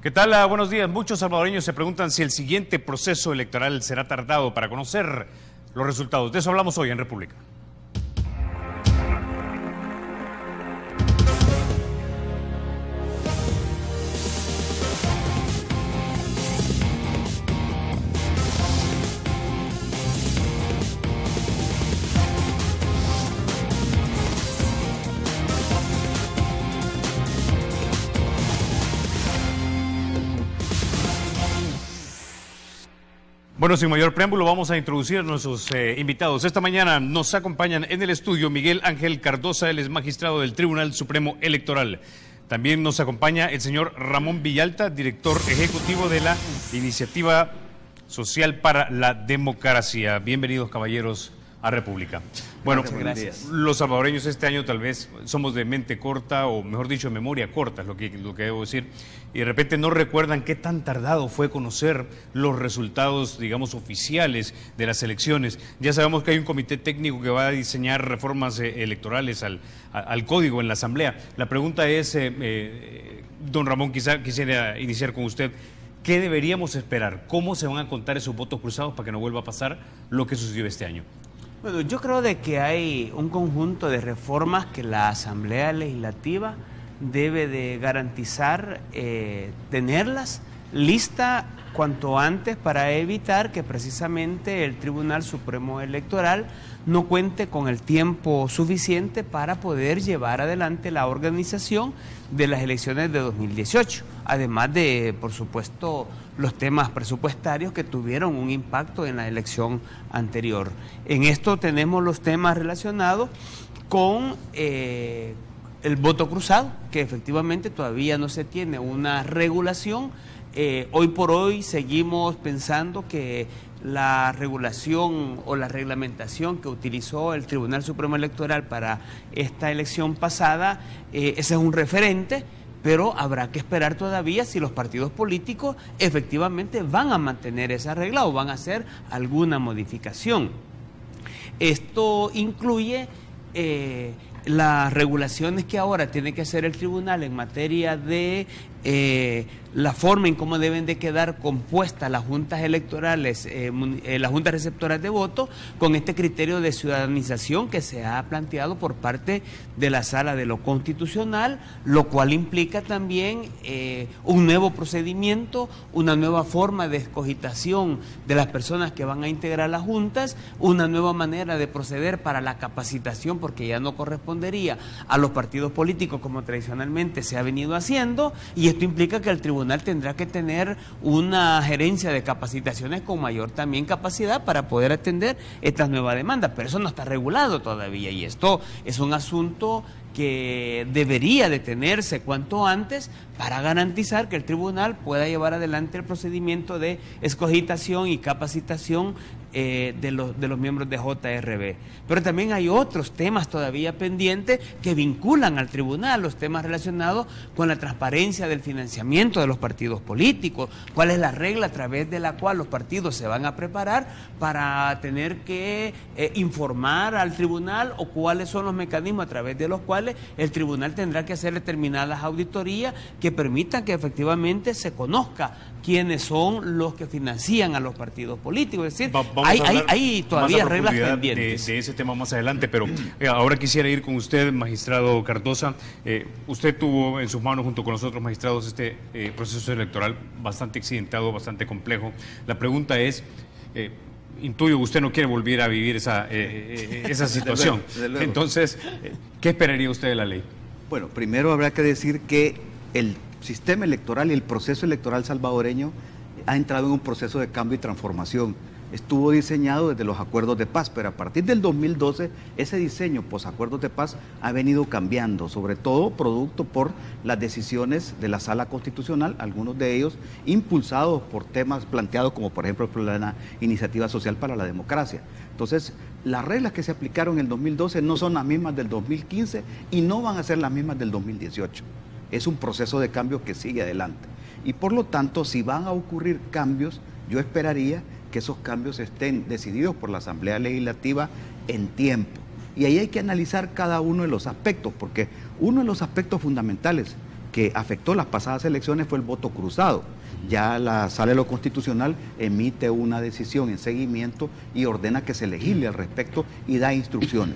¿Qué tal? Buenos días. Muchos salvadoreños se preguntan si el siguiente proceso electoral será tardado para conocer los resultados. De eso hablamos hoy en República. Bueno, sin mayor preámbulo, vamos a introducir a nuestros invitados. Esta mañana nos acompañan en el estudio Miguel Ángel Cardosa, él es magistrado del Tribunal Supremo Electoral. También nos acompaña el señor Ramón Villalta, director ejecutivo de la Iniciativa Social para la Democracia. Bienvenidos, caballeros, a República. Bueno, gracias. Los salvadoreños este año tal vez somos de mente corta, o mejor dicho, de memoria corta, es lo que debo decir, y de repente no recuerdan qué tan tardado fue conocer los resultados, digamos, oficiales de las elecciones. Ya sabemos que hay un comité técnico que va a diseñar reformas electorales al código en la Asamblea. La pregunta es, don Ramón, quisiera iniciar con usted. ¿Qué deberíamos esperar? ¿Cómo se van a contar esos votos cruzados para que no vuelva a pasar lo que sucedió este año? Bueno, yo creo de que hay un conjunto de reformas que la Asamblea Legislativa debe de garantizar, tenerlas lista cuanto antes para evitar que precisamente el Tribunal Supremo Electoral no cuente con el tiempo suficiente para poder llevar adelante la organización de las elecciones de 2018, además de, por supuesto, los temas presupuestarios que tuvieron un impacto en la elección anterior. En esto tenemos los temas relacionados con el voto cruzado, que efectivamente todavía no se tiene una regulación. Hoy por hoy seguimos pensando que la regulación o la reglamentación que utilizó el Tribunal Supremo Electoral para esta elección pasada, ese es un referente, pero habrá que esperar todavía si los partidos políticos efectivamente van a mantener esa regla o van a hacer alguna modificación. Esto incluye las regulaciones que ahora tiene que hacer el tribunal en materia de la forma en cómo deben de quedar compuestas las juntas electorales, las juntas receptoras de votos, con este criterio de ciudadanización que se ha planteado por parte de la Sala de lo Constitucional, lo cual implica también un nuevo procedimiento, una nueva forma de escogitación de las personas que van a integrar las juntas, una nueva manera de proceder para la capacitación, porque ya no correspondería a los partidos políticos como tradicionalmente se ha venido haciendo, y esto implica que el tribunal tendrá que tener una gerencia de capacitaciones con mayor también capacidad para poder atender estas nuevas demandas, pero eso no está regulado todavía, y esto es un asunto que debería detenerse cuanto antes para garantizar que el tribunal pueda llevar adelante el procedimiento de escogitación y capacitación de los miembros de JRB. Pero también hay otros temas todavía pendientes que vinculan al tribunal, los temas relacionados con la transparencia del financiamiento de los partidos políticos, cuál es la regla a través de la cual los partidos se van a preparar para tener que informar al tribunal, o cuáles son los mecanismos a través de los cuales el tribunal tendrá que hacer determinadas auditorías que permitan que efectivamente se conozca quiénes son los que financian a los partidos políticos. Es decir, hay todavía reglas pendientes. De ese tema más adelante, pero ahora quisiera ir con usted, magistrado Cardosa. Usted tuvo en sus manos, junto con los otros magistrados, este proceso electoral bastante accidentado, bastante complejo. La pregunta es, intuyo que usted no quiere volver a vivir esa situación. Desde luego. Entonces, ¿qué esperaría usted de la ley? Bueno, primero habrá que decir que el sistema electoral y el proceso electoral salvadoreño ha entrado en un proceso de cambio y transformación. Estuvo diseñado desde los acuerdos de paz, pero a partir del 2012 ese diseño posacuerdos de paz ha venido cambiando, sobre todo producto por las decisiones de la Sala Constitucional, algunos de ellos impulsados por temas planteados como por ejemplo por la Iniciativa Social para la Democracia. Entonces, las reglas que se aplicaron en el 2012 no son las mismas del 2015 y no van a ser las mismas del 2018. Es un proceso de cambio que sigue adelante. Y por lo tanto, si van a ocurrir cambios, yo esperaría que esos cambios estén decididos por la Asamblea Legislativa en tiempo. Y ahí hay que analizar cada uno de los aspectos, porque uno de los aspectos fundamentales que afectó las pasadas elecciones fue el voto cruzado. Ya la Sala de lo Constitucional emite una decisión en seguimiento y ordena que se legisle al respecto y da instrucciones.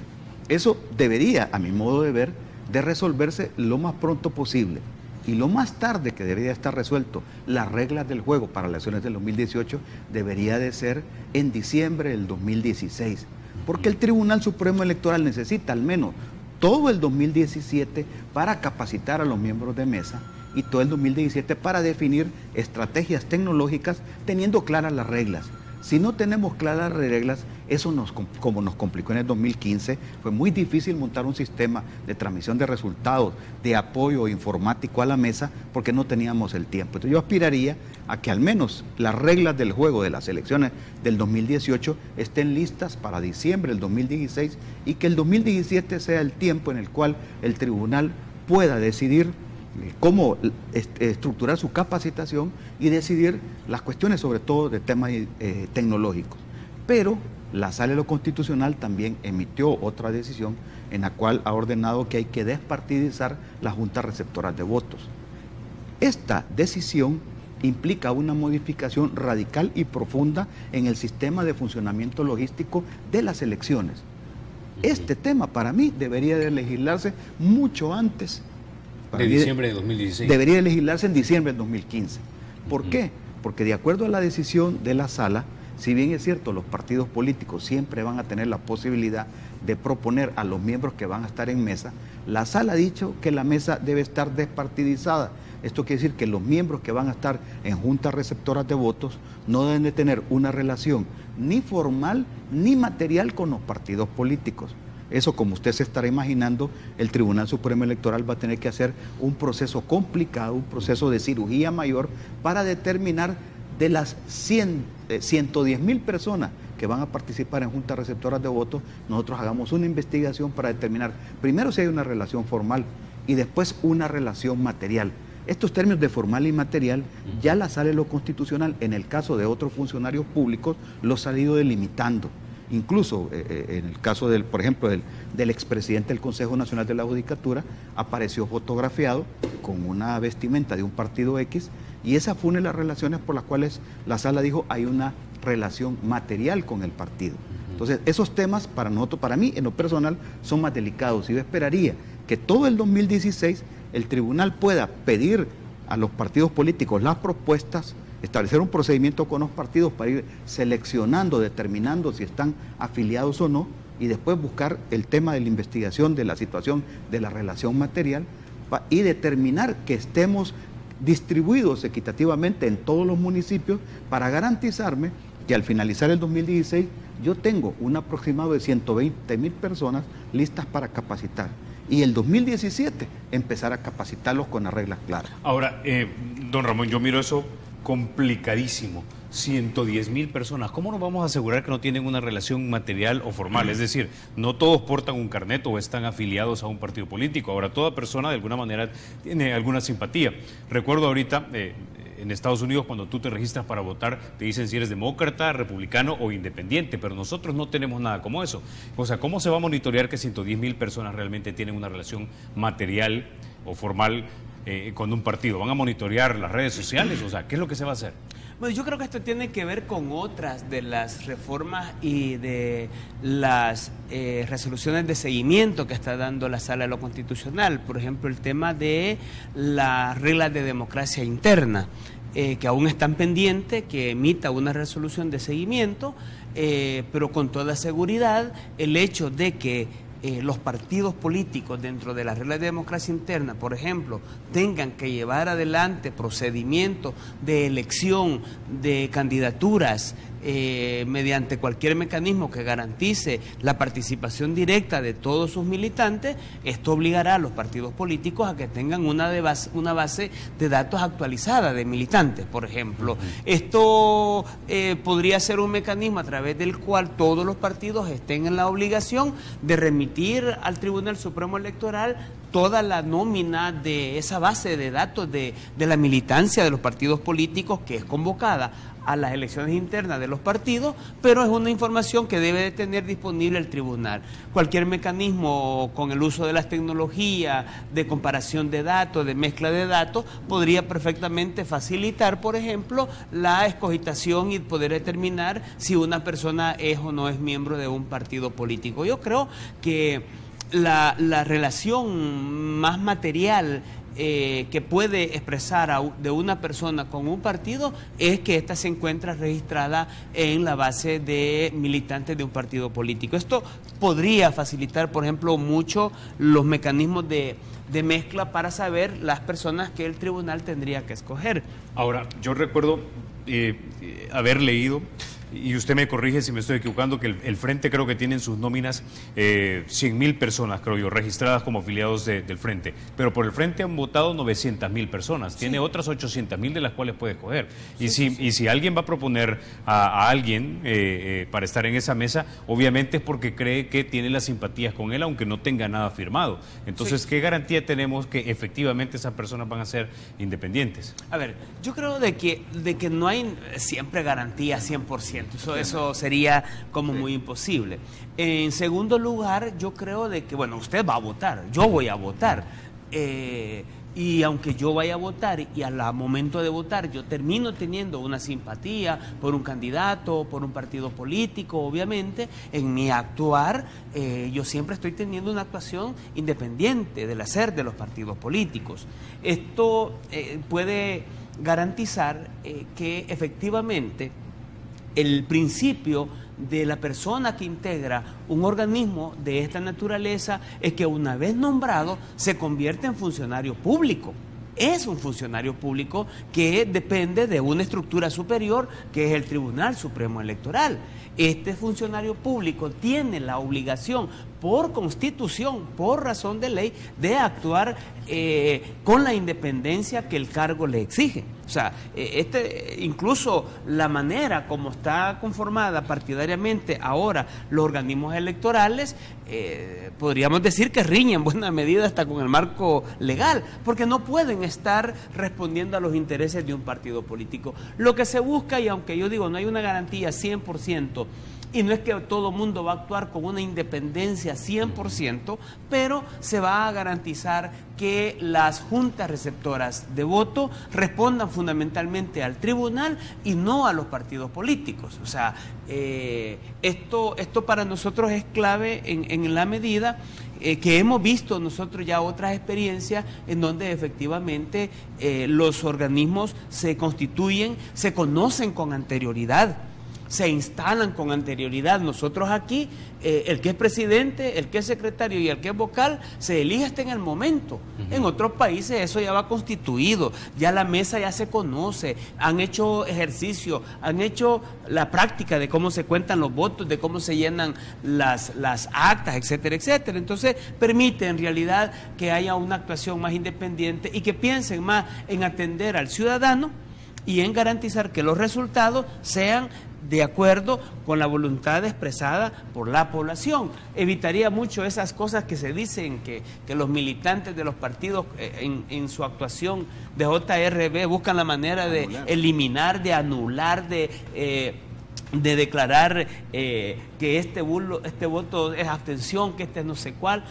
Eso debería, a mi modo de ver, de resolverse lo más pronto posible. Y lo más tarde que debería estar resuelto las reglas del juego para las elecciones del 2018 debería de ser en diciembre del 2016. Porque el Tribunal Supremo Electoral necesita al menos todo el 2017 para capacitar a los miembros de mesa y todo el 2017 para definir estrategias tecnológicas teniendo claras las reglas. Si no tenemos claras las reglas, eso como nos complicó en el 2015, fue muy difícil montar un sistema de transmisión de resultados, de apoyo informático a la mesa, porque no teníamos el tiempo. Entonces yo aspiraría a que al menos las reglas del juego de las elecciones del 2018 estén listas para diciembre del 2016 y que el 2017 sea el tiempo en el cual el tribunal pueda decidir cómo estructurar su capacitación y decidir las cuestiones sobre todo de temas tecnológicos. Pero la Sala de lo Constitucional también emitió otra decisión en la cual ha ordenado que hay que despartidizar las juntas receptoras de votos. Esta decisión implica una modificación radical y profunda en el sistema de funcionamiento logístico de las elecciones. Este tema para mí debería de legislarse mucho antes. De diciembre de 2016. Debería legislarse en diciembre del 2015. ¿Por qué? Porque de acuerdo a la decisión de la Sala, si bien es cierto, los partidos políticos siempre van a tener la posibilidad de proponer a los miembros que van a estar en mesa, la Sala ha dicho que la mesa debe estar despartidizada. Esto quiere decir que los miembros que van a estar en juntas receptoras de votos no deben de tener una relación ni formal ni material con los partidos políticos. Eso, como usted se estará imaginando, el Tribunal Supremo Electoral va a tener que hacer un proceso complicado, un proceso de cirugía mayor para determinar de las 110,000 personas que van a participar en juntas receptoras de votos, nosotros hagamos una investigación para determinar primero si hay una relación formal y después una relación material. Estos términos de formal y material ya la Sala de lo Constitucional, en el caso de otros funcionarios públicos, los ha ido delimitando. Incluso en el caso, por ejemplo, del expresidente del Consejo Nacional de la Judicatura, apareció fotografiado con una vestimenta de un partido X, y esas fueron las relaciones por las cuales la Sala dijo hay una relación material con el partido. Entonces, esos temas para nosotros, para mí, en lo personal, son más delicados. Y yo esperaría que todo el 2016 el tribunal pueda pedir a los partidos políticos las propuestas, establecer un procedimiento con los partidos para ir seleccionando, determinando si están afiliados o no, y después buscar el tema de la investigación de la situación de la relación material y determinar que estemos distribuidos equitativamente en todos los municipios para garantizarme que al finalizar el 2016 yo tengo un aproximado de 120,000 personas listas para capacitar. Y el 2017 empezar a capacitarlos con las reglas claras. Ahora, don Ramón, yo miro eso complicadísimo. 110,000 personas. ¿Cómo nos vamos a asegurar que no tienen una relación material o formal? Es decir, no todos portan un carnet o están afiliados a un partido político. Ahora, toda persona de alguna manera tiene alguna simpatía. Recuerdo ahorita en Estados Unidos, cuando tú te registras para votar, te dicen si eres demócrata, republicano o independiente, pero nosotros no tenemos nada como eso. O sea, ¿cómo se va a monitorear que 110,000 personas realmente tienen una relación material o formal con un partido? ¿Van a monitorear las redes sociales? O sea, ¿qué es lo que se va a hacer? Bueno, yo creo que esto tiene que ver con otras de las reformas y de las resoluciones de seguimiento que está dando la Sala de lo Constitucional. Por ejemplo, el tema de las reglas de democracia interna, que aún están pendientes, que emita una resolución de seguimiento, pero con toda seguridad el hecho de que los partidos políticos dentro de las reglas de democracia interna, por ejemplo, tengan que llevar adelante procedimientos de elección de candidaturas mediante cualquier mecanismo que garantice la participación directa de todos sus militantes, esto obligará a los partidos políticos a que tengan una base de datos actualizada de militantes, por ejemplo. Esto podría ser un mecanismo a través del cual todos los partidos estén en la obligación de remitir al Tribunal Supremo Electoral toda la nómina de esa base de datos de la militancia de los partidos políticos que es convocada a las elecciones internas de los partidos, pero es una información que debe de tener disponible el tribunal. Cualquier mecanismo con el uso de las tecnologías, de comparación de datos, de mezcla de datos, podría perfectamente facilitar, por ejemplo, la escogitación y poder determinar si una persona es o no es miembro de un partido político. Yo creo que la relación más material que puede expresar de una persona con un partido es que ésta se encuentra registrada en la base de militantes de un partido político. Esto podría facilitar, por ejemplo, mucho los mecanismos de mezcla para saber las personas que el tribunal tendría que escoger. Ahora, yo recuerdo haber leído, y usted me corrige si me estoy equivocando, que el Frente creo que tiene en sus nóminas 100.000 personas, creo yo, registradas como afiliados del Frente. Pero por el Frente han votado 900.000 personas. Tiene otras 800.000 de las cuales puede escoger. Y si alguien va a proponer a alguien para estar en esa mesa, obviamente es porque cree que tiene las simpatías con él, aunque no tenga nada firmado. Entonces, ¿qué garantía tenemos que efectivamente esas personas van a ser independientes? A ver, yo creo de que no hay siempre garantía 100%. Eso sería como muy imposible. En segundo lugar, yo creo de que, bueno, usted va a votar, yo voy a votar. Y aunque yo vaya a votar y al momento de votar yo termino teniendo una simpatía por un candidato, por un partido político, obviamente, en mi actuar yo siempre estoy teniendo una actuación independiente del hacer de los partidos políticos. Esto puede garantizar que efectivamente el principio de la persona que integra un organismo de esta naturaleza es que una vez nombrado se convierte en funcionario público. Es un funcionario público que depende de una estructura superior que es el Tribunal Supremo Electoral. Este funcionario público tiene la obligación por constitución, por razón de ley, de actuar con la independencia que el cargo le exige. O sea, incluso la manera como está conformada partidariamente ahora los organismos electorales, podríamos decir que riñen en buena medida hasta con el marco legal, porque no pueden estar respondiendo a los intereses de un partido político. Lo que se busca, y aunque yo digo no hay una garantía 100%, y no es que todo el mundo va a actuar con una independencia 100%, pero se va a garantizar que las juntas receptoras de voto respondan fundamentalmente al tribunal y no a los partidos políticos. O sea, esto para nosotros es clave en la medida que hemos visto nosotros ya otras experiencias en donde efectivamente los organismos se constituyen, se conocen con anterioridad, se instalan con anterioridad. Nosotros aquí, el que es presidente, el que es secretario y el que es vocal, se elige hasta en el momento. En otros países eso ya va constituido, ya la mesa ya se conoce, han hecho ejercicio, han hecho la práctica de cómo se cuentan los votos, de cómo se llenan las actas, etcétera, etcétera. Entonces permite en realidad que haya una actuación más independiente y que piensen más en atender al ciudadano y en garantizar que los resultados sean de acuerdo con la voluntad expresada por la población. Evitaría mucho esas cosas que se dicen que los militantes de los partidos en su actuación de JRB buscan la manera de eliminar, de anular, de declarar que este voto es abstención, que este no sé cuál,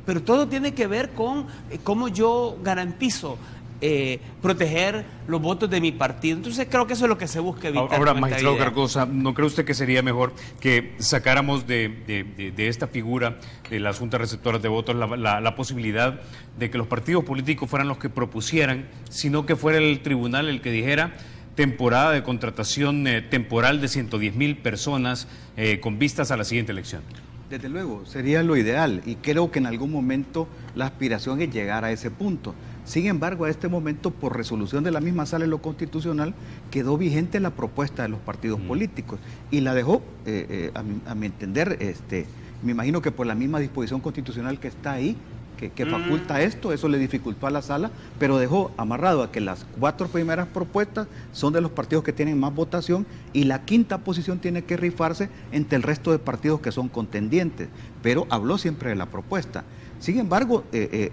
pero todo tiene que ver con cómo yo garantizo proteger los votos de mi partido. Entonces creo que eso es lo que se busca evitar. Ahora, magistrado Carcosa, ¿no cree usted que sería mejor que sacáramos de esta figura de las juntas receptoras de votos la posibilidad de que los partidos políticos fueran los que propusieran, sino que fuera el tribunal el que dijera temporada de contratación temporal de 110.000 personas con vistas a la siguiente elección? Desde luego, sería lo ideal y creo que en algún momento la aspiración es llegar a ese punto. Sin embargo, a este momento, por resolución de la misma sala en lo constitucional, quedó vigente la propuesta de los partidos políticos y la dejó, a mi entender, me imagino que por la misma disposición constitucional que está ahí, que faculta esto, eso le dificultó a la sala, pero dejó amarrado a que las 4 primeras propuestas son de los partidos que tienen más votación y la 5ª posición tiene que rifarse entre el resto de partidos que son contendientes, pero habló siempre de la propuesta. Sin embargo,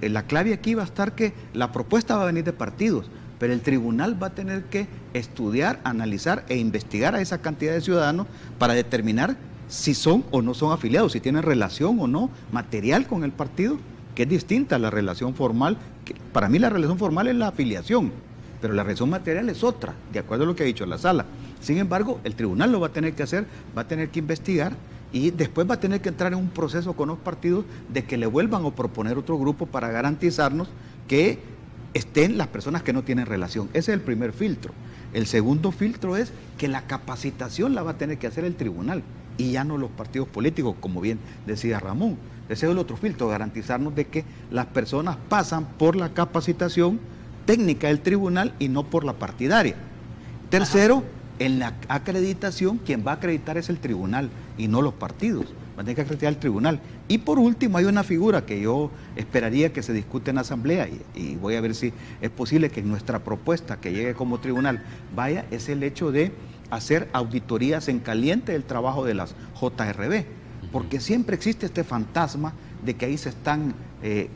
la clave aquí va a estar que la propuesta va a venir de partidos, pero el tribunal va a tener que estudiar, analizar e investigar a esa cantidad de ciudadanos para determinar si son o no son afiliados, si tienen relación o no material con el partido, que es distinta a la relación formal. Que para mí la relación formal es la afiliación, pero la relación material es otra, de acuerdo a lo que ha dicho la sala. Sin embargo, el tribunal lo va a tener que hacer, va a tener que investigar y después va a tener que entrar en un proceso con los partidos de que le vuelvan a proponer otro grupo para garantizarnos que estén las personas que no tienen relación. Ese es el primer filtro. El segundo filtro es que la capacitación la va a tener que hacer el tribunal y ya no los partidos políticos, como bien decía Ramón. Ese es el otro filtro, garantizarnos de que las personas pasan por la capacitación técnica del tribunal y no por la partidaria. Tercero, en la acreditación, quien va a acreditar es el tribunal y no los partidos. Va a tener que acreditar el tribunal. Y por último, hay una figura que yo esperaría que se discute en la Asamblea y voy a ver si es posible que nuestra propuesta que llegue como tribunal vaya, es el hecho de hacer auditorías en caliente del trabajo de las JRB, porque siempre existe este fantasma de que ahí se están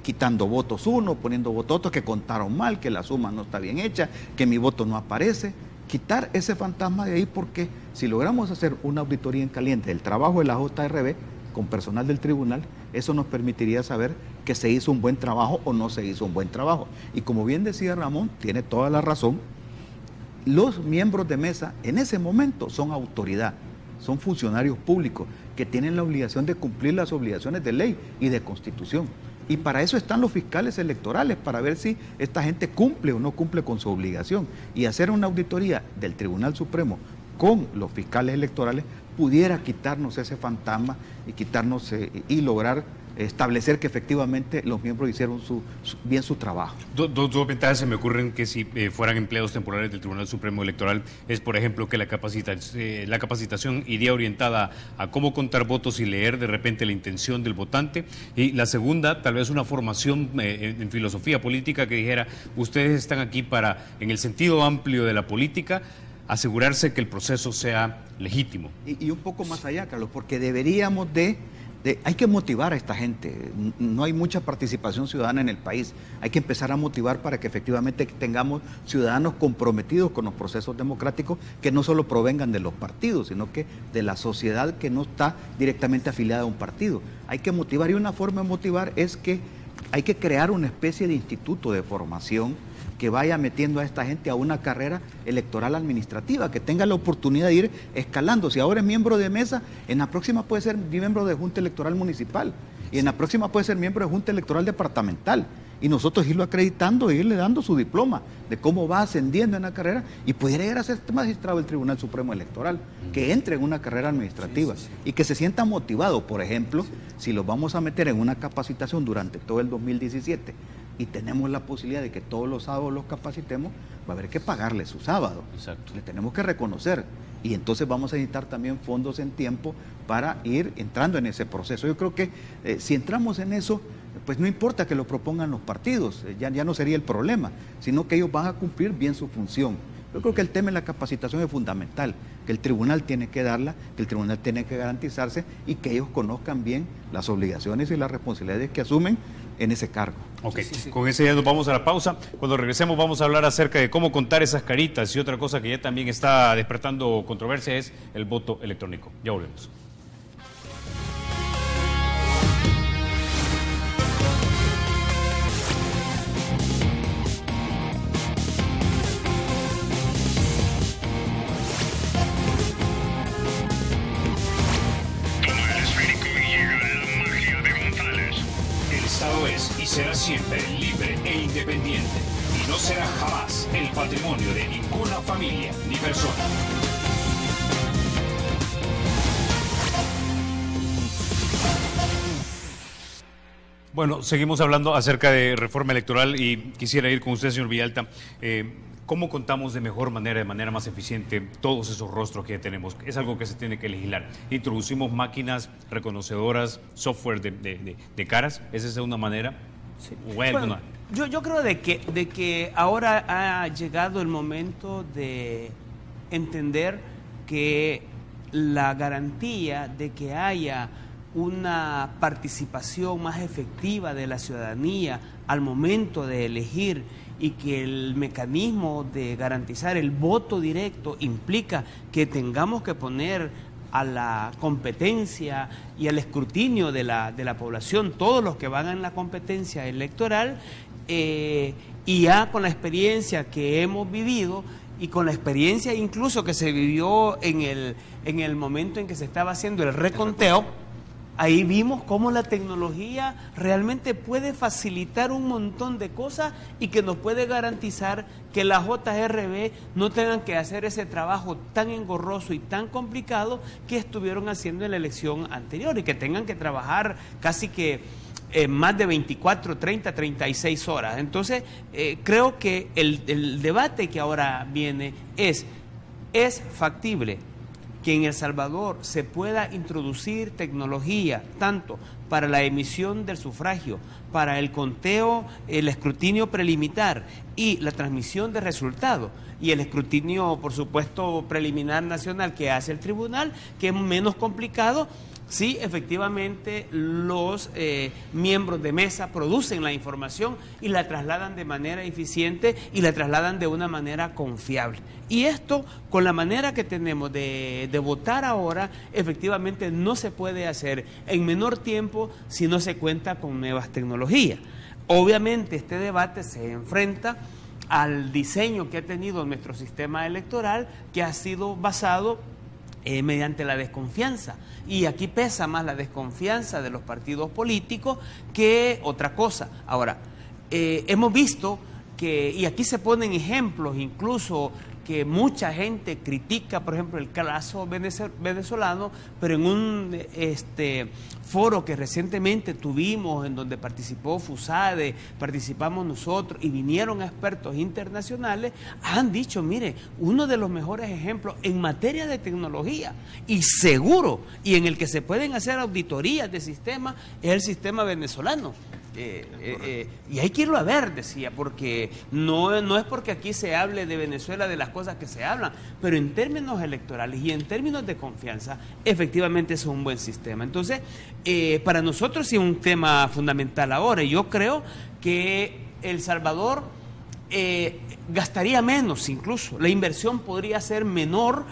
quitando votos uno, poniendo votos otros, que contaron mal, que la suma no está bien hecha, que mi voto no aparece. Quitar ese fantasma de ahí, porque si logramos hacer una auditoría en caliente del trabajo de la JRB con personal del tribunal, eso nos permitiría saber que se hizo un buen trabajo o no se hizo un buen trabajo. Y como bien decía Ramón, tiene toda la razón, los miembros de mesa en ese momento son autoridad, son funcionarios públicos que tienen la obligación de cumplir las obligaciones de ley y de constitución. Y para eso están los fiscales electorales, para ver si esta gente cumple o no cumple con su obligación. Y hacer una auditoría del Tribunal Supremo con los fiscales electorales pudiera quitarnos ese fantasma y quitarnos y lograr establecer que efectivamente los miembros hicieron bien su trabajo. Dos ventajas se me ocurren que si fueran empleados temporales del Tribunal Supremo Electoral es, por ejemplo, que la capacitación iría orientada a cómo contar votos y leer de repente la intención del votante, y la segunda, tal vez una formación en filosofía política que dijera, ustedes están aquí para, en el sentido amplio de la política, asegurarse que el proceso sea legítimo. Y un poco más allá, Carlos, porque deberíamos hay que motivar a esta gente. No hay mucha participación ciudadana en el país. Hay que empezar a motivar para que efectivamente tengamos ciudadanos comprometidos con los procesos democráticos que no solo provengan de los partidos, sino que de la sociedad que no está directamente afiliada a un partido. Hay que motivar, y una forma de motivar es que hay que crear una especie de instituto de formación que vaya metiendo a esta gente a una carrera electoral administrativa, que tenga la oportunidad de ir escalando. Si ahora es miembro de mesa, en la próxima puede ser miembro de Junta Electoral Municipal, y en la próxima puede ser miembro de Junta Electoral Departamental, y nosotros irlo acreditando e irle dando su diploma de cómo va ascendiendo en la carrera, y pudiera llegar a ser magistrado del Tribunal Supremo Electoral, que entre en una carrera administrativa y que se sienta motivado. Por ejemplo, si lo vamos a meter en una capacitación durante todo el 2017 y tenemos la posibilidad de que todos los sábados los capacitemos, va a haber que pagarle su sábado. Exacto. Le tenemos que reconocer, y entonces vamos a necesitar también fondos en tiempo para ir entrando en ese proceso. Yo creo que si entramos en eso, pues no importa que lo propongan los partidos, ya no sería el problema, sino que ellos van a cumplir bien su función. Yo creo que el tema de la capacitación es fundamental, que el tribunal tiene que darla, que el tribunal tiene que garantizarse y que ellos conozcan bien las obligaciones y las responsabilidades que asumen en ese cargo. Ok, sí. Con ese ya nos vamos a la pausa. Cuando regresemos vamos a hablar acerca de cómo contar esas caritas, y otra cosa que ya también está despertando controversia es el voto electrónico. Ya volvemos. Es y será siempre libre e independiente, y no será jamás el patrimonio de ninguna familia ni persona. Bueno, seguimos hablando acerca de reforma electoral y quisiera ir con usted, señor Villalta. ¿Cómo contamos de mejor manera, de manera más eficiente, todos esos rostros que ya tenemos? Es algo que se tiene que legislar. Introducimos máquinas reconocedoras, software de caras. ¿Esa es una manera? Sí. Bueno, yo creo de que ahora ha llegado el momento de entender que la garantía de que haya una participación más efectiva de la ciudadanía al momento de elegir y que el mecanismo de garantizar el voto directo implica que tengamos que poner a la competencia y al escrutinio de la población todos los que van en la competencia electoral, y ya con la experiencia que hemos vivido y con la experiencia incluso que se vivió en el momento en que se estaba haciendo el reconteo, ahí vimos cómo la tecnología realmente puede facilitar un montón de cosas y que nos puede garantizar que las JRB no tengan que hacer ese trabajo tan engorroso y tan complicado que estuvieron haciendo en la elección anterior, y que tengan que trabajar casi que más de 24, 30, 36 horas. Entonces, creo que el debate que ahora viene ¿es factible que en El Salvador se pueda introducir tecnología tanto para la emisión del sufragio, para el conteo, el escrutinio preliminar y la transmisión de resultados, y el escrutinio, por supuesto, preliminar nacional que hace el tribunal, que es menos complicado si efectivamente los miembros de mesa producen la información y la trasladan de manera eficiente y la trasladan de una manera confiable? Y esto, con la manera que tenemos de votar ahora, efectivamente no se puede hacer en menor tiempo si no se cuenta con nuevas tecnologías. Obviamente este debate se enfrenta al diseño que ha tenido nuestro sistema electoral, que ha sido basado mediante la desconfianza, y aquí pesa más la desconfianza de los partidos políticos que otra cosa. Ahora, hemos visto que, y aquí se ponen ejemplos incluso que mucha gente critica, por ejemplo, el caso venezolano, pero en un foro que recientemente tuvimos, en donde participó FUSADE, participamos nosotros y vinieron expertos internacionales, han dicho, mire, uno de los mejores ejemplos en materia de tecnología y seguro, y en el que se pueden hacer auditorías de sistemas, es el sistema venezolano. Y hay que irlo a ver, decía, porque no es porque aquí se hable de Venezuela, de las cosas que se hablan, pero en términos electorales y en términos de confianza, efectivamente es un buen sistema. Entonces, para nosotros sí es un tema fundamental ahora, y yo creo que El Salvador gastaría menos, incluso la inversión podría ser menor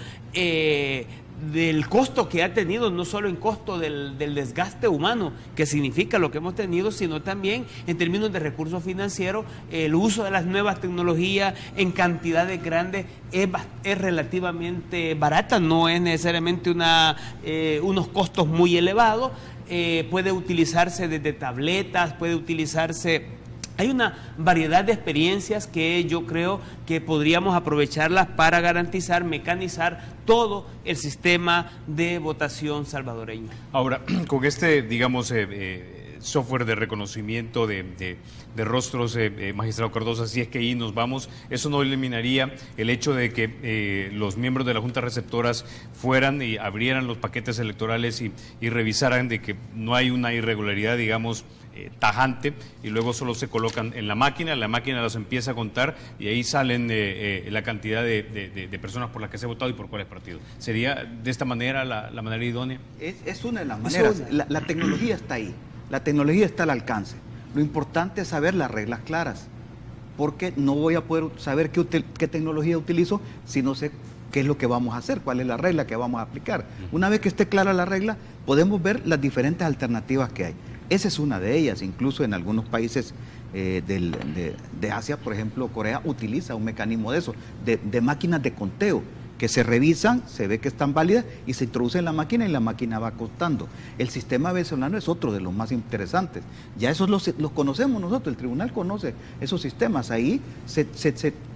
del costo que ha tenido, no solo en costo del desgaste humano que significa lo que hemos tenido, sino también en términos de recursos financieros. El uso de las nuevas tecnologías en cantidades grandes es relativamente barata, no es necesariamente unos costos muy elevados. Puede utilizarse desde tabletas, puede utilizarse. Hay una variedad de experiencias que yo creo que podríamos aprovecharlas para garantizar, mecanizar todo el sistema de votación salvadoreño. Ahora, con este, digamos, software de reconocimiento de rostros, magistrado Cardosa, si es que ahí nos vamos, eso no eliminaría el hecho de que los miembros de las juntas receptoras fueran y abrieran los paquetes electorales y revisaran de que no hay una irregularidad, digamos, tajante, y luego solo se colocan en la máquina los empieza a contar y ahí salen la cantidad de personas por las que se ha votado y por cuáles partidos. ¿Sería de esta manera la manera idónea? Es una de las maneras. La tecnología está ahí, la tecnología está al alcance. Lo importante es saber las reglas claras, porque no voy a poder saber qué tecnología utilizo si no sé qué es lo que vamos a hacer, cuál es la regla que vamos a aplicar. Una vez que esté clara la regla, podemos ver las diferentes alternativas que hay. Esa es una de ellas. Incluso en algunos países de Asia, por ejemplo, Corea utiliza un mecanismo de eso, de máquinas de conteo, que se revisan, se ve que están válidas y se introduce en la máquina y la máquina va contando. El sistema venezolano es otro de los más interesantes. Ya esos los conocemos nosotros, el tribunal conoce esos sistemas. Ahí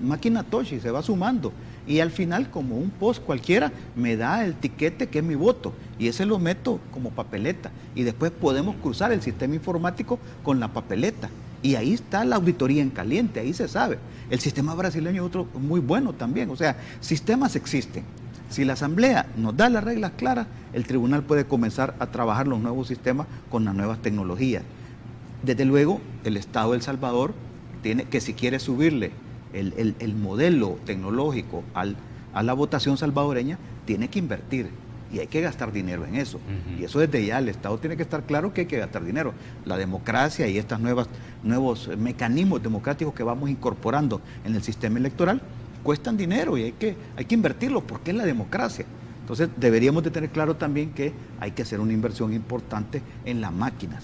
máquina touch y se va sumando. Y al final, como un post cualquiera, me da el tiquete que es mi voto. Y ese lo meto como papeleta. Y después podemos cruzar el sistema informático con la papeleta. Y ahí está la auditoría en caliente, ahí se sabe. El sistema brasileño es otro muy bueno también. O sea, sistemas existen. Si la Asamblea nos da las reglas claras, el tribunal puede comenzar a trabajar los nuevos sistemas con las nuevas tecnologías. Desde luego, el Estado de El Salvador tiene que, si quiere subirle el modelo tecnológico a la votación salvadoreña, tiene que invertir. y hay que gastar dinero en eso. Y eso desde ya el Estado tiene que estar claro que hay que gastar dinero. La democracia y estos nuevos mecanismos democráticos que vamos incorporando en el sistema electoral cuestan dinero y hay que invertirlo porque es la democracia. Entonces deberíamos de tener claro también que hay que hacer una inversión importante en las máquinas.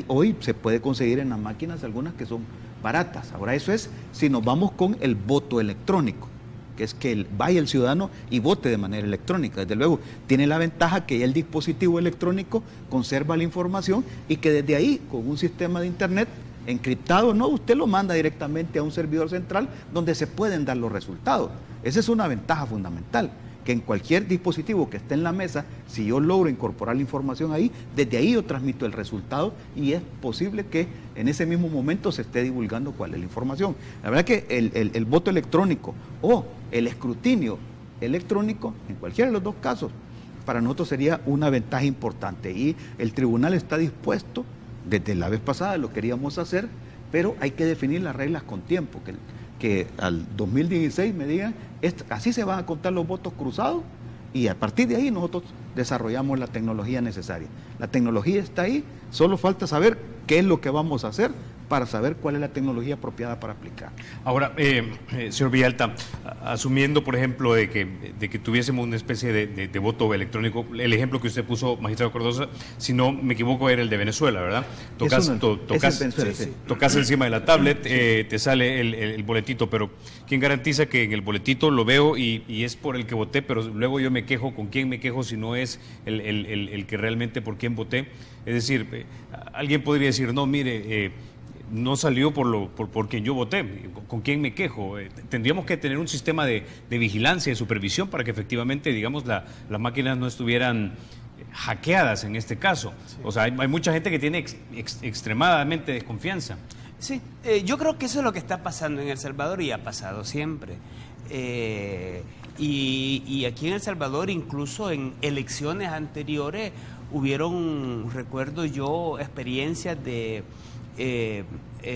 Hoy se puede conseguir en las máquinas algunas que son baratas. Ahora eso es si nos vamos con el voto electrónico, que es que vaya el ciudadano y vote de manera electrónica. Desde luego, tiene la ventaja que el dispositivo electrónico conserva la información y que desde ahí, con un sistema de internet encriptado, no, usted lo manda directamente a un servidor central donde se pueden dar los resultados. Esa es una ventaja fundamental, que en cualquier dispositivo que esté en la mesa, si yo logro incorporar la información ahí, desde ahí yo transmito el resultado y es posible que en ese mismo momento se esté divulgando cuál es la información. La verdad que el voto electrónico o el escrutinio electrónico, en cualquiera de los dos casos, para nosotros sería una ventaja importante y el tribunal está dispuesto, desde la vez pasada lo queríamos hacer, pero hay que definir las reglas con tiempo, que al 2016 me digan, así se van a contar los votos cruzados y a partir de ahí nosotros desarrollamos la tecnología necesaria. La tecnología está ahí, solo falta saber qué es lo que vamos a hacer para saber cuál es la tecnología apropiada para aplicar. Ahora, señor Villalta, asumiendo, por ejemplo, de que tuviésemos una especie de voto electrónico, el ejemplo que usted puso, magistrado Cardoso, si no me equivoco, era el de Venezuela, ¿verdad? Tocas encima de la tablet, te sale el boletito, pero ¿quién garantiza que en el boletito lo veo y es por el que voté, pero luego yo me quejo? ¿Con quién me quejo si no es el que realmente por quién voté? Es decir, alguien podría decir, no, mire, no salió por quien yo voté, ¿con quién me quejo? Tendríamos que tener un sistema de vigilancia, de supervisión para que efectivamente, digamos, las máquinas no estuvieran hackeadas en este caso. Sí. O sea, hay mucha gente que tiene extremadamente desconfianza. Sí, yo creo que eso es lo que está pasando en El Salvador y ha pasado siempre. Y aquí en El Salvador, incluso en elecciones anteriores, hubieron, recuerdo yo, experiencias de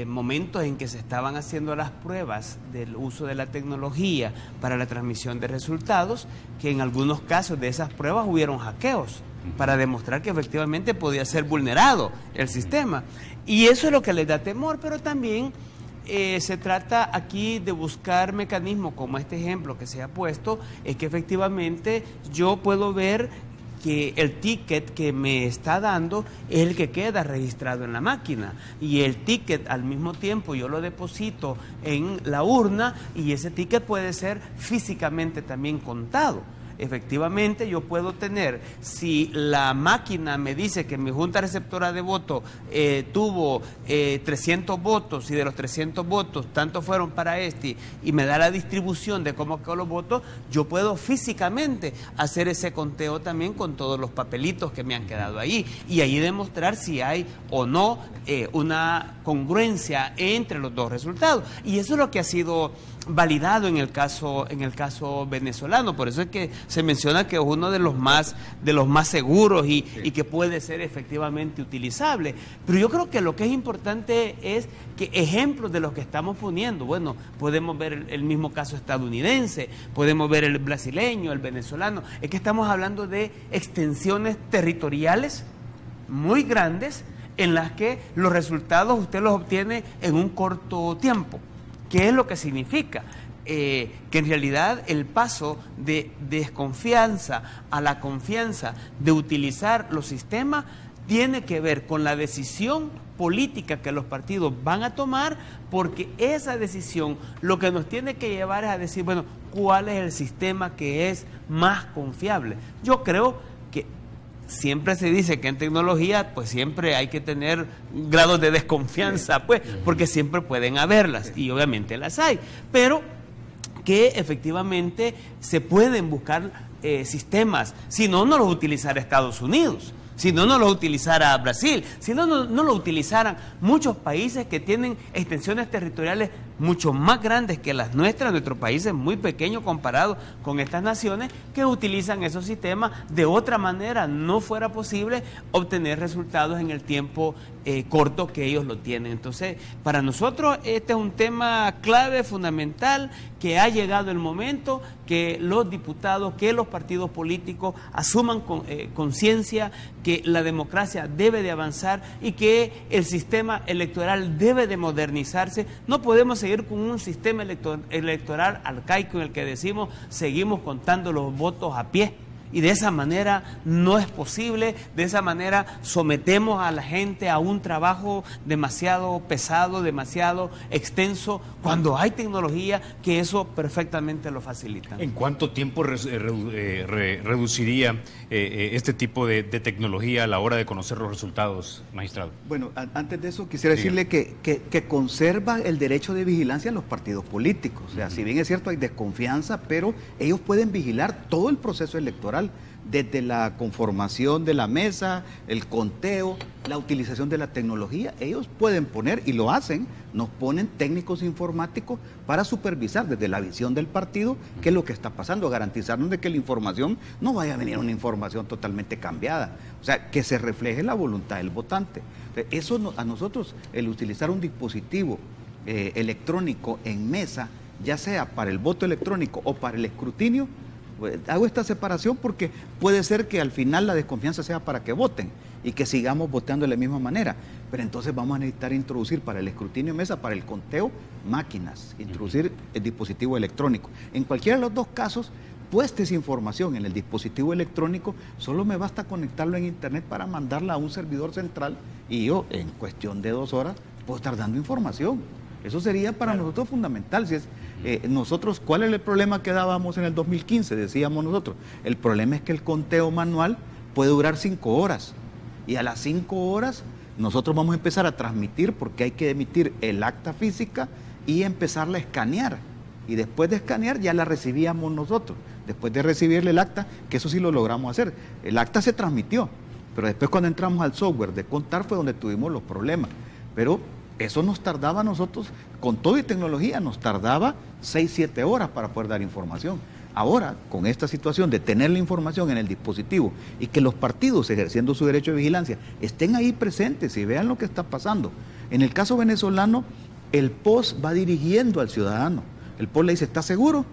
momentos en que se estaban haciendo las pruebas del uso de la tecnología para la transmisión de resultados, que en algunos casos de esas pruebas hubieron hackeos para demostrar que efectivamente podía ser vulnerado el sistema. Y eso es lo que les da temor, pero también se trata aquí de buscar mecanismos como este ejemplo que se ha puesto, es que efectivamente yo puedo ver que el ticket que me está dando es el que queda registrado en la máquina y el ticket al mismo tiempo yo lo deposito en la urna y ese ticket puede ser físicamente también contado. Efectivamente yo puedo tener, si la máquina me dice que mi junta receptora de voto tuvo 300 votos y de los 300 votos tantos fueron para este y me da la distribución de cómo quedó los votos, yo puedo físicamente hacer ese conteo también con todos los papelitos que me han quedado ahí y ahí demostrar si hay o no una congruencia entre los dos resultados. Y eso es lo que ha sido validado en el caso venezolano, por eso es que se menciona que es uno de los más seguros y que puede ser efectivamente utilizable. Pero yo creo que lo que es importante es que ejemplos de los que estamos poniendo, bueno, podemos ver el mismo caso estadounidense, podemos ver el brasileño, el venezolano, es que estamos hablando de extensiones territoriales muy grandes en las que los resultados usted los obtiene en un corto tiempo. ¿Qué es lo que significa? Que en realidad el paso de desconfianza a la confianza de utilizar los sistemas tiene que ver con la decisión política que los partidos van a tomar, porque esa decisión lo que nos tiene que llevar es a decir, bueno, ¿cuál es el sistema que es más confiable? Yo creo que siempre se dice que en tecnología pues siempre hay que tener grados de desconfianza, pues, porque siempre pueden haberlas y obviamente las hay, pero que efectivamente se pueden buscar sistemas, si no, no los utilizara Estados Unidos, si no, no los utilizara Brasil, si no, no lo utilizaran muchos países que tienen extensiones territoriales mucho más grandes que las nuestras. Nuestro país es muy pequeño comparado con estas naciones que utilizan esos sistemas. De otra manera, no fuera posible obtener resultados en el tiempo corto que ellos lo tienen. Entonces, para nosotros este es un tema clave, fundamental, que ha llegado el momento que los diputados, que los partidos políticos asuman conciencia que la democracia debe de avanzar y que el sistema electoral debe de modernizarse. No podemos seguir con un sistema electoral arcaico en el que decimos seguimos contando los votos a pie. Y de esa manera no es posible, de esa manera sometemos a la gente a un trabajo demasiado pesado, demasiado extenso, cuando hay tecnología que eso perfectamente lo facilita. ¿En cuánto tiempo reduciría este tipo de tecnología a la hora de conocer los resultados, magistrado? Bueno, antes de eso quisiera decirle que conserva el derecho de vigilancia a los partidos políticos. O sea, si bien es cierto hay desconfianza, pero ellos pueden vigilar todo el proceso electoral, desde la conformación de la mesa, el conteo, la utilización de la tecnología. Ellos pueden poner, y lo hacen, nos ponen técnicos informáticos para supervisar desde la visión del partido qué es lo que está pasando, garantizarnos de que la información no vaya a venir una información totalmente cambiada, o sea, que se refleje la voluntad del votante. Eso a nosotros, el utilizar un dispositivo electrónico en mesa, ya sea para el voto electrónico o para el escrutinio, hago esta separación porque puede ser que al final la desconfianza sea para que voten y que sigamos votando de la misma manera, pero entonces vamos a necesitar introducir para el escrutinio de mesa, para el conteo, máquinas, introducir el dispositivo electrónico. En cualquiera de los dos casos, puesta esa información en el dispositivo electrónico, solo me basta conectarlo en internet para mandarla a un servidor central y yo en cuestión de 2 horas puedo estar dando información. Eso sería para nosotros fundamental. Si es, nosotros, ¿cuál es el problema que dábamos en el 2015? Decíamos nosotros, el problema es que el conteo manual puede durar 5 horas y a las 5 horas nosotros vamos a empezar a transmitir porque hay que emitir el acta física y empezarla a escanear. Y después de escanear ya la recibíamos nosotros. Después de recibirle el acta, que eso sí lo logramos hacer. El acta se transmitió, pero después cuando entramos al software de contar fue donde tuvimos los problemas. Pero eso nos tardaba a nosotros, con todo y tecnología, nos tardaba 6-7 horas para poder dar información. Ahora, con esta situación de tener la información en el dispositivo y que los partidos, ejerciendo su derecho de vigilancia, estén ahí presentes y vean lo que está pasando. En el caso venezolano, el POS va dirigiendo al ciudadano. El POS le dice, ¿está seguro?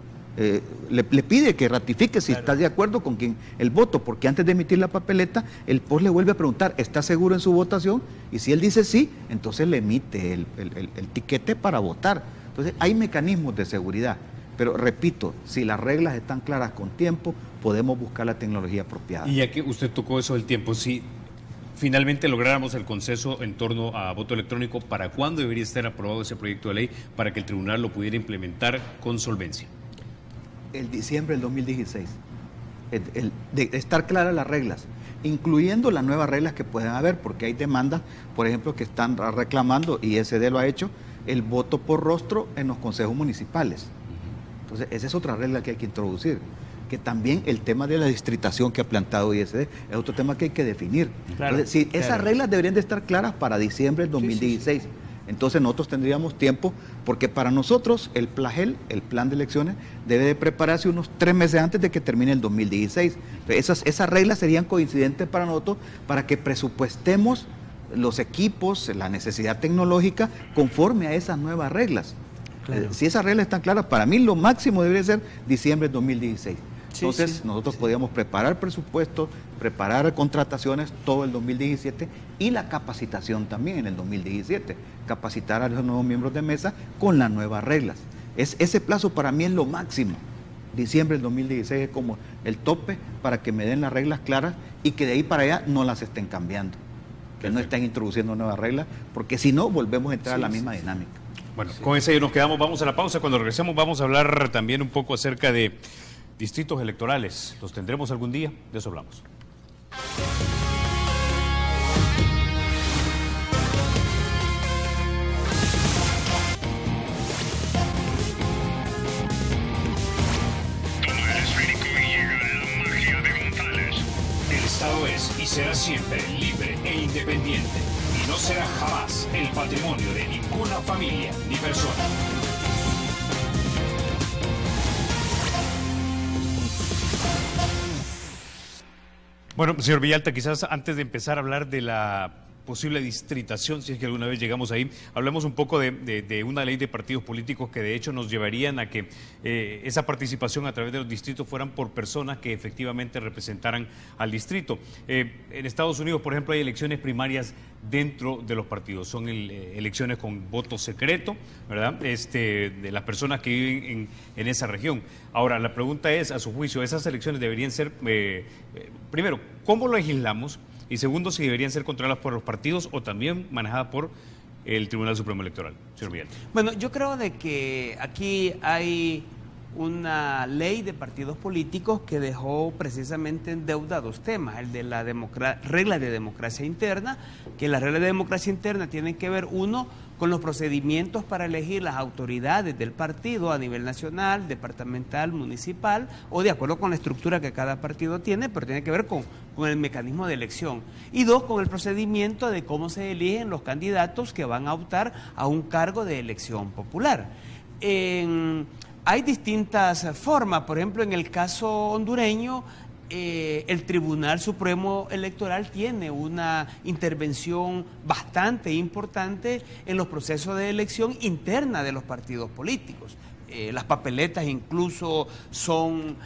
Le pide que ratifique si está de acuerdo con quien el voto, porque antes de emitir la papeleta, el POS le vuelve a preguntar, ¿está seguro en su votación? Y si él dice sí, entonces le emite el tiquete para votar. Entonces hay mecanismos de seguridad, pero repito, si las reglas están claras con tiempo, podemos buscar la tecnología apropiada. Y ya que usted tocó eso del tiempo, si finalmente lográramos el consenso en torno a voto electrónico, ¿para cuándo debería estar aprobado ese proyecto de ley para que el tribunal lo pudiera implementar con solvencia? El diciembre del 2016, de estar claras las reglas, incluyendo las nuevas reglas que pueden haber, porque hay demandas, por ejemplo, que están reclamando, y ISD lo ha hecho, el voto por rostro en los consejos municipales. Entonces, esa es otra regla que hay que introducir, que también el tema de la distritación que ha planteado ISD es otro tema que hay que definir. Claro, entonces, sí, esas reglas deberían de estar claras para diciembre del 2016. Sí. Entonces nosotros tendríamos tiempo, porque para nosotros el PLAGEL, el plan de elecciones, debe de prepararse unos 3 meses antes de que termine el 2016. Entonces, esas reglas serían coincidentes para nosotros para que presupuestemos los equipos, la necesidad tecnológica, conforme a esas nuevas reglas. Claro. Si esas reglas están claras, para mí lo máximo debería ser diciembre del 2016. Entonces, nosotros podíamos preparar presupuestos, preparar contrataciones todo el 2017 y la capacitación también en el 2017. Capacitar a los nuevos miembros de mesa con las nuevas reglas. Ese plazo para mí es lo máximo. Diciembre del 2016 es como el tope para que me den las reglas claras y que de ahí para allá no las estén cambiando. Que no estén introduciendo nuevas reglas, porque si no, volvemos a entrar a la misma dinámica. Bueno, con ese nos quedamos, vamos a la pausa. Cuando regresemos vamos a hablar también un poco acerca de distritos electorales. ¿Los tendremos algún día? De eso hablamos. Toma el esférico y llega la magia de González. El Estado es y será siempre libre e independiente. Y no será jamás el patrimonio de ninguna familia ni persona. Bueno, señor Villalta, quizás antes de empezar a hablar de la posible distritación, si es que alguna vez llegamos ahí. Hablamos un poco de una ley de partidos políticos que de hecho nos llevarían a que esa participación a través de los distritos fueran por personas que efectivamente representaran al distrito. En Estados Unidos, por ejemplo, hay elecciones primarias dentro de los partidos. Son elecciones con voto secreto, ¿verdad? De las personas que viven en esa región. Ahora, la pregunta es, a su juicio, esas elecciones deberían ser, primero, ¿cómo lo legislamos? Y segundo, si deberían ser controladas por los partidos o también manejadas por el Tribunal Supremo Electoral. Señor Miguel. Bueno, yo creo de que aquí hay una ley de partidos políticos que dejó precisamente en deuda dos temas, el de la regla de democracia interna, que las reglas de democracia interna tienen que ver, uno, con los procedimientos para elegir las autoridades del partido a nivel nacional, departamental, municipal, o de acuerdo con la estructura que cada partido tiene, pero tiene que ver con el mecanismo de elección. Y dos, con el procedimiento de cómo se eligen los candidatos que van a optar a un cargo de elección popular. Hay distintas formas, por ejemplo, en el caso hondureño, el Tribunal Supremo Electoral tiene una intervención bastante importante en los procesos de elección interna de los partidos políticos. Las papeletas incluso son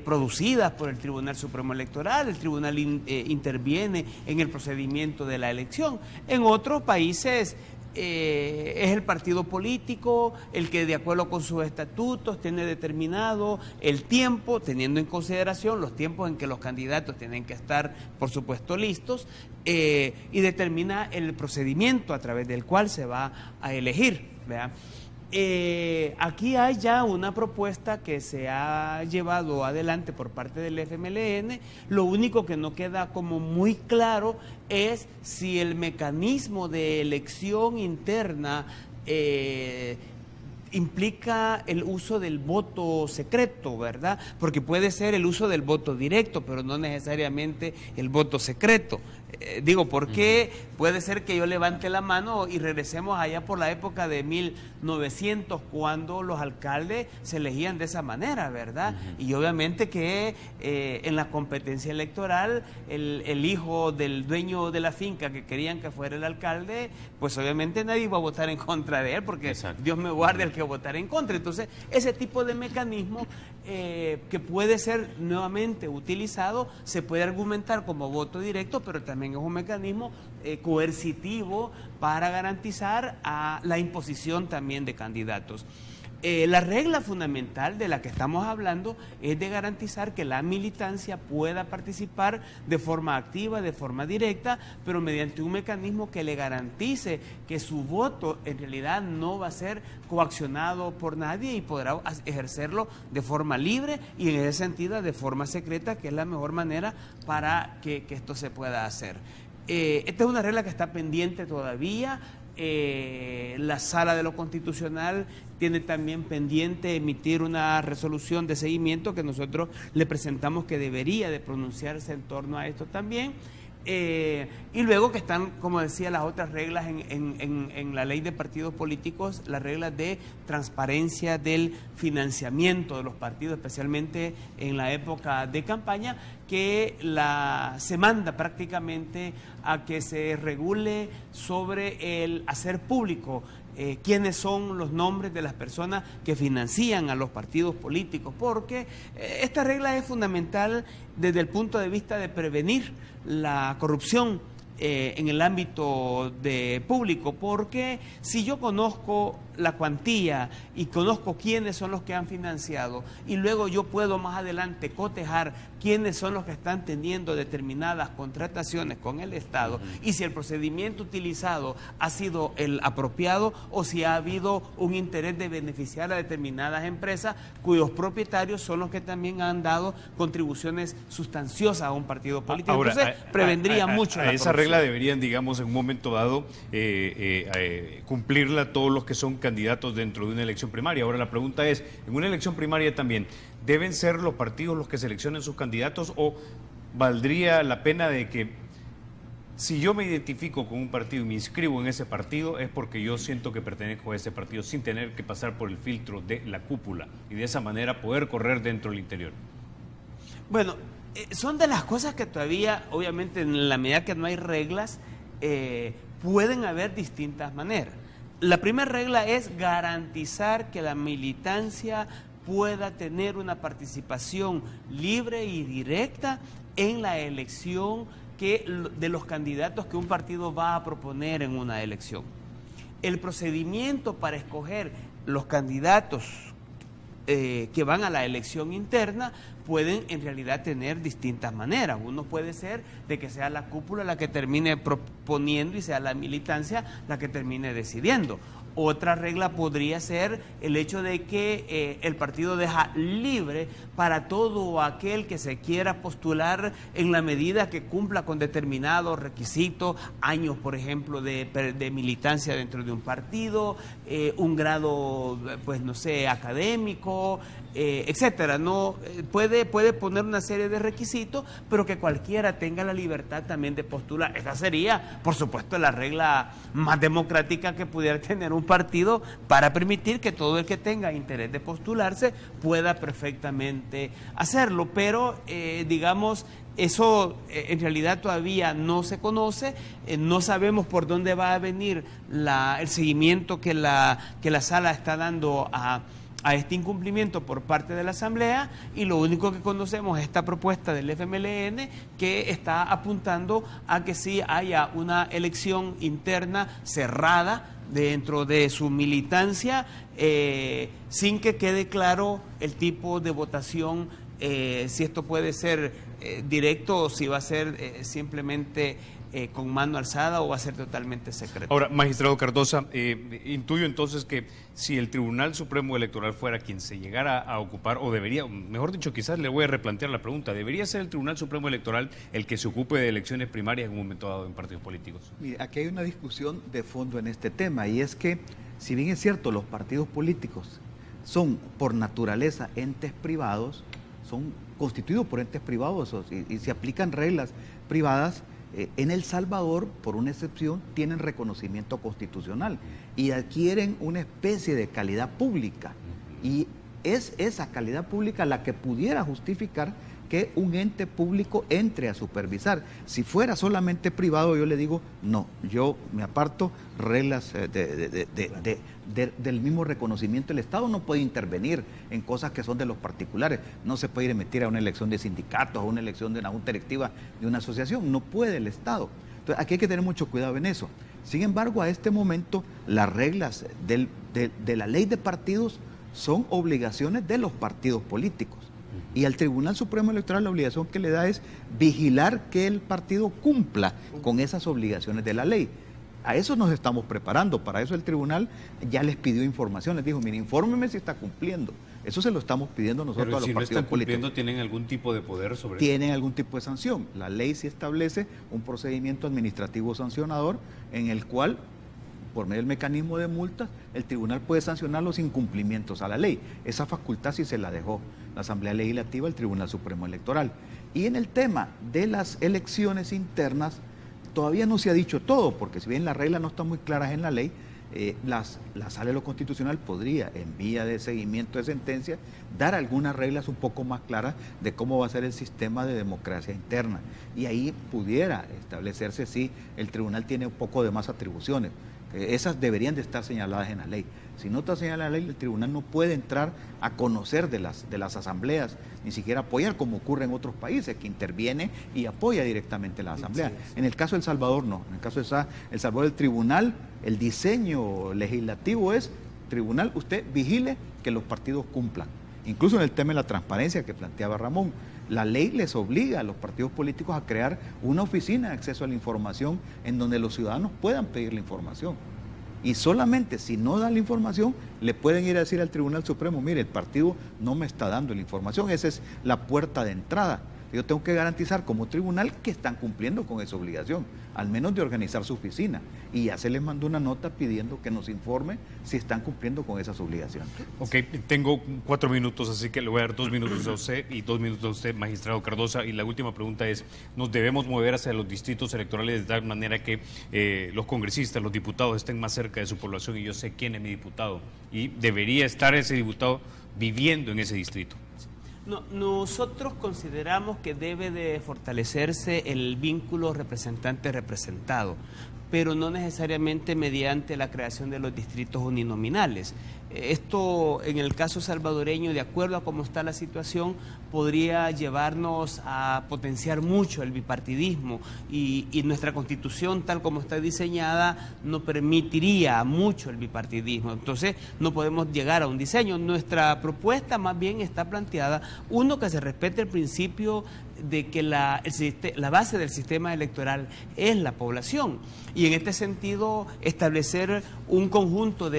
producidas por el Tribunal Supremo Electoral, el tribunal interviene en el procedimiento de la elección. En otros países es el partido político el que, de acuerdo con sus estatutos, tiene determinado el tiempo, teniendo en consideración los tiempos en que los candidatos tienen que estar, por supuesto, listos, y determina el procedimiento a través del cual se va a elegir, ¿verdad? Aquí hay ya una propuesta que se ha llevado adelante por parte del FMLN. Lo único que no queda como muy claro es si el mecanismo de elección interna implica el uso del voto secreto, ¿verdad? Porque puede ser el uso del voto directo, pero no necesariamente el voto secreto. Digo, porque puede ser que yo levante la mano y regresemos allá por la época de 1900, cuando los alcaldes se elegían de esa manera, ¿verdad? Y obviamente que en la competencia electoral, el hijo del dueño de la finca que querían que fuera el alcalde, pues obviamente nadie iba a votar en contra de él, porque exacto, Dios me guarde el que votar en contra. Entonces, ese tipo de mecanismo que puede ser nuevamente utilizado, se puede argumentar como voto directo, pero también es un mecanismo coercitivo para garantizar la imposición también de candidatos. La regla fundamental de la que estamos hablando es de garantizar que la militancia pueda participar de forma activa, de forma directa, pero mediante un mecanismo que le garantice que su voto en realidad no va a ser coaccionado por nadie y podrá ejercerlo de forma libre y en ese sentido de forma secreta, que es la mejor manera para que esto se pueda hacer. Esta es una regla que está pendiente todavía. La Sala de lo Constitucional tiene también pendiente emitir una resolución de seguimiento que nosotros le presentamos, que debería de pronunciarse en torno a esto también. Y luego que están, como decía, las otras reglas en la ley de partidos políticos, las reglas de transparencia del financiamiento de los partidos, especialmente en la época de campaña, que se manda prácticamente a que se regule sobre el hacer público quiénes son los nombres de las personas que financian a los partidos políticos, porque esta regla es fundamental desde el punto de vista de prevenir la corrupción en el ámbito público, porque si yo conozco la cuantía y conozco quiénes son los que han financiado y luego yo puedo más adelante cotejar quiénes son los que están teniendo determinadas contrataciones con el Estado y si el procedimiento utilizado ha sido el apropiado o si ha habido un interés de beneficiar a determinadas empresas cuyos propietarios son los que también han dado contribuciones sustanciosas a un partido político. Ahora, entonces prevendría mucho la esa regla deberían, digamos, en un momento dado cumplirla todos los que son candidatos dentro de una elección primaria. Ahora la pregunta es, en una elección primaria también, ¿deben ser los partidos los que seleccionen sus candidatos o valdría la pena de que si yo me identifico con un partido y me inscribo en ese partido es porque yo siento que pertenezco a ese partido sin tener que pasar por el filtro de la cúpula y de esa manera poder correr dentro del interior? Bueno, son de las cosas que todavía, obviamente, en la medida que no hay reglas, pueden haber distintas maneras. La primera regla es garantizar que la militancia pueda tener una participación libre y directa en la elección de los candidatos que un partido va a proponer en una elección. El procedimiento para escoger los candidatos que van a la elección interna pueden en realidad tener distintas maneras. Uno puede ser de que sea la cúpula la que termine proponiendo y sea la militancia la que termine decidiendo. Otra regla podría ser el hecho de que el partido deja libre para todo aquel que se quiera postular en la medida que cumpla con determinados requisitos, años, por ejemplo, de militancia dentro de un partido, un grado, pues no sé, académico, etcétera. No puede poner una serie de requisitos, pero que cualquiera tenga la libertad también de postular. Esa sería, por supuesto, la regla más democrática que pudiera tener un partido para permitir que todo el que tenga interés de postularse pueda perfectamente hacerlo. Pero, digamos, eso en realidad todavía no se conoce, no sabemos por dónde va a venir el seguimiento que la sala está dando a este incumplimiento por parte de la Asamblea, y lo único que conocemos es esta propuesta del FMLN que está apuntando a que sí haya una elección interna cerrada dentro de su militancia, sin que quede claro el tipo de votación, si esto puede ser directo o si va a ser simplemente con mano alzada o va a ser totalmente secreto. Ahora, magistrado Cardosa, intuyo entonces que si el Tribunal Supremo Electoral fuera quien se llegara a ocupar, o debería, mejor dicho, quizás le voy a replantear la pregunta, ¿debería ser el Tribunal Supremo Electoral el que se ocupe de elecciones primarias en un momento dado en partidos políticos? Mire, aquí hay una discusión de fondo en este tema, y es que, si bien es cierto, los partidos políticos son por naturaleza entes privados, son constituidos por entes privados y se aplican reglas privadas, en El Salvador, por una excepción, tienen reconocimiento constitucional y adquieren una especie de calidad pública, y es esa calidad pública la que pudiera justificar que un ente público entre a supervisar. Si fuera solamente privado, yo le digo, no, yo me aparto, reglas del mismo reconocimiento. El Estado no puede intervenir en cosas que son de los particulares, no se puede ir a meter a una elección de sindicatos, a una elección de una junta directiva de una asociación, no puede el Estado. Entonces, aquí hay que tener mucho cuidado en eso. Sin embargo, a este momento, las reglas de la ley de partidos son obligaciones de los partidos políticos. Y al Tribunal Supremo Electoral la obligación que le da es vigilar que el partido cumpla con esas obligaciones de la ley. A eso nos estamos preparando, para eso el tribunal ya les pidió información, les dijo, mire, infórmeme si está cumpliendo. Eso se lo estamos pidiendo nosotros. Pero a los si partidos no están cumpliendo, políticos. ¿tienen algún tipo de poder sobre eso? Tienen algún tipo de sanción. La ley sí establece un procedimiento administrativo sancionador en el cual, por medio del mecanismo de multas, el tribunal puede sancionar los incumplimientos a la ley. Esa facultad sí se la dejó la Asamblea Legislativa al Tribunal Supremo Electoral. Y en el tema de las elecciones internas, todavía no se ha dicho todo, porque si bien las reglas no están muy claras en la ley, la Sala de lo Constitucional podría, en vía de seguimiento de sentencia, dar algunas reglas un poco más claras de cómo va a ser el sistema de democracia interna. Y ahí pudiera establecerse si el tribunal tiene un poco de más atribuciones. Esas deberían de estar señaladas en la ley. Si no está señalada en la ley, el tribunal no puede entrar a conocer de las asambleas, ni siquiera apoyar, como ocurre en otros países, que interviene y apoya directamente la asamblea. En el caso de El Salvador no. En el caso de El Salvador, el tribunal, el diseño legislativo es, tribunal, usted vigile que los partidos cumplan. Incluso en el tema de la transparencia que planteaba Ramón, la ley les obliga a los partidos políticos a crear una oficina de acceso a la información en donde los ciudadanos puedan pedir la información. Y solamente si no dan la información, le pueden ir a decir al Tribunal Supremo, mire, el partido no me está dando la información, esa es la puerta de entrada. Yo tengo que garantizar como tribunal que están cumpliendo con esa obligación, al menos de organizar su oficina. Y ya se les mandó una nota pidiendo que nos informe si están cumpliendo con esas obligaciones. Ok, tengo 4 minutos, así que le voy a dar 2 minutos a usted y 2 minutos a usted, magistrado Cardosa. Y la última pregunta es, ¿nos debemos mover hacia los distritos electorales de tal manera que los congresistas, los diputados estén más cerca de su población y yo sé quién es mi diputado? Y debería estar ese diputado viviendo en ese distrito. No, nosotros consideramos que debe de fortalecerse el vínculo representante-representado, pero no necesariamente mediante la creación de los distritos uninominales. Esto, en el caso salvadoreño, de acuerdo a cómo está la situación, podría llevarnos a potenciar mucho el bipartidismo y nuestra Constitución, tal como está diseñada, no permitiría mucho el bipartidismo. Entonces, no podemos llegar a un diseño. Nuestra propuesta más bien está planteada, uno, que se respete el principio de que la base del sistema electoral es la población, y en este sentido establecer un conjunto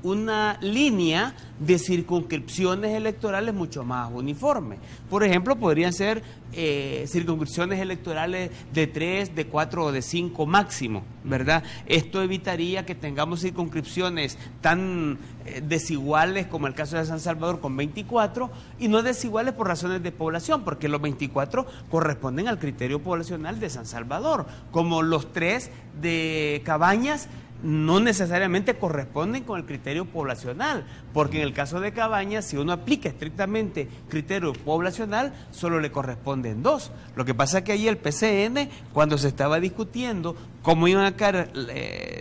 una línea de circunscripciones electorales mucho más uniforme. Por ejemplo, podrían ser circunscripciones electorales de 3, de 4 o de 5 máximo, ¿verdad? Esto evitaría que tengamos circunscripciones tan desiguales como el caso de San Salvador con 24, y no desiguales por razones de población, porque los 24 corresponden al criterio poblacional de San Salvador, como los 3 de Cabañas no necesariamente corresponden con el criterio poblacional, porque en el caso de Cabañas, si uno aplica estrictamente criterio poblacional, solo le corresponden 2. Lo que pasa es que ahí el PCN, cuando se estaba discutiendo cómo iban a quedar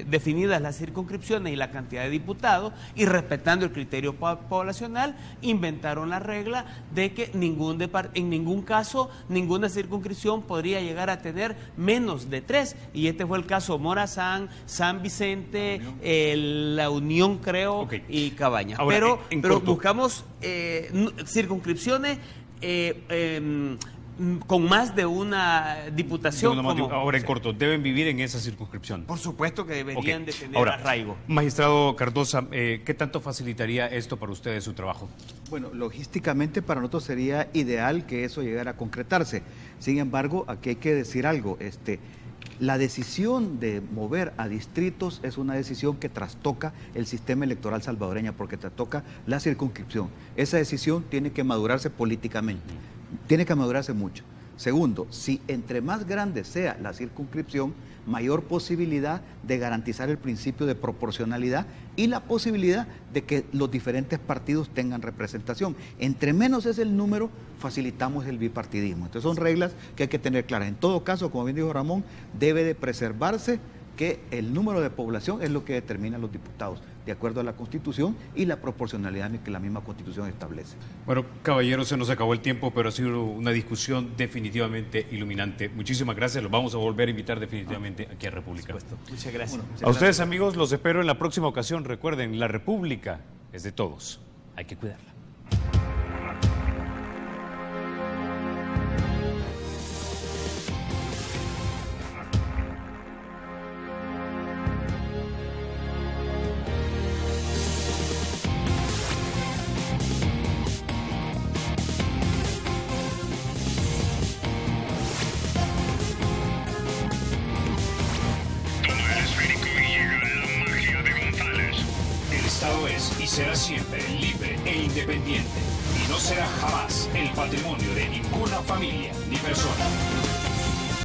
definidas las circunscripciones y la cantidad de diputados, y respetando el criterio poblacional, inventaron la regla de que en ningún caso ninguna circunscripción podría llegar a tener menos de 3, y este fue el caso Morazán, San Vicente, La Unión, creo, okay, y Cabañas. Ahora, pero buscamos circunscripciones con más de una diputación. Ahora, en corto, ¿deben vivir en esa circunscripción? Por supuesto que deberían de tener arraigo. Magistrado Cardosa, ¿qué tanto facilitaría esto para ustedes su trabajo? Bueno, logísticamente para nosotros sería ideal que eso llegara a concretarse. Sin embargo, aquí hay que decir algo. La decisión de mover a distritos es una decisión que trastoca el sistema electoral salvadoreño, porque trastoca la circunscripción. Esa decisión tiene que madurarse políticamente, tiene que madurarse mucho. Segundo, si entre más grande sea la circunscripción, mayor posibilidad de garantizar el principio de proporcionalidad y la posibilidad de que los diferentes partidos tengan representación. Entre menos es el número, facilitamos el bipartidismo. Entonces son reglas que hay que tener claras. En todo caso, como bien dijo Ramón, debe de preservarse que el número de población es lo que determina los diputados, de acuerdo a la Constitución y la proporcionalidad que la misma Constitución establece. Bueno, caballeros, se nos acabó el tiempo, pero ha sido una discusión definitivamente iluminante. Muchísimas gracias, los vamos a volver a invitar definitivamente aquí a República. Muchas gracias. A ustedes, amigos, los espero en la próxima ocasión. Recuerden, la República es de todos, hay que cuidarla. Y será siempre libre e independiente, y no será jamás el patrimonio de ninguna familia ni persona.